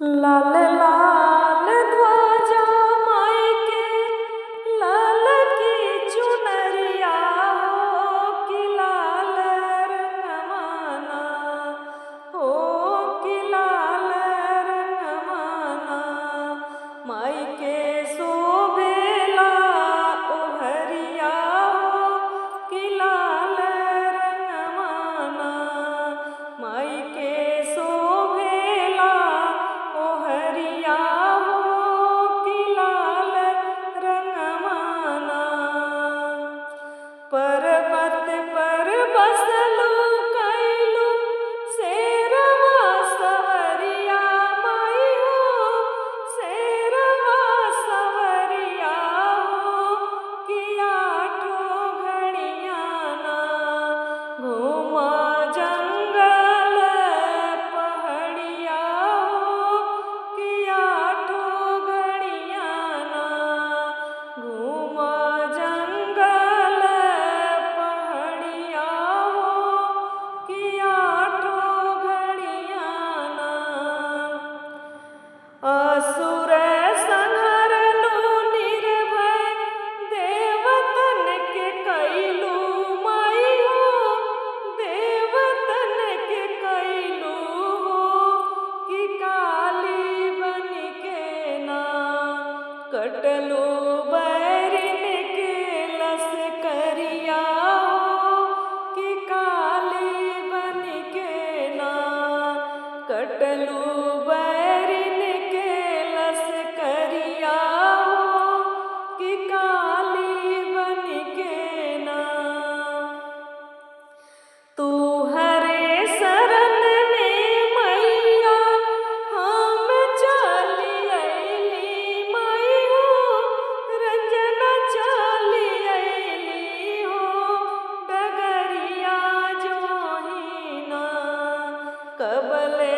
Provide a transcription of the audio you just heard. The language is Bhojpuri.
लाल लाल ध्वजा माई के लाल की चुनरिया हो कि लाल रंगमाना हो कि लाल रंगमाना माई के शोभेला ओहरिया हो कि लाल रंगमाना माई के शोभेला ओहरिया हो कि लाल रंगमाना पर्वत पर बसलू कैलू शेरवा सवरिया माई हो शेरवा सवरिया हो कि आठो घड़ियाना घूमा जंगल पहाड़िया हो कि आठो घड़ियाना घूमा जंगल पहाड़िया हो कि आठो घड़ियाना असुर संहरलू निर्भय देवतन के कैलू माई हो देवतन के कैलू हो कि काली बन के ना कटलू बैरिन के लस करिया हो कि काली बन के ना कटलू बैरिन के लस करिया हो कि काली बन के ना तू हरे शरण में मैया हम चली अइली माई हो रंजना चली अइली हो डगरिया जोहिना कबले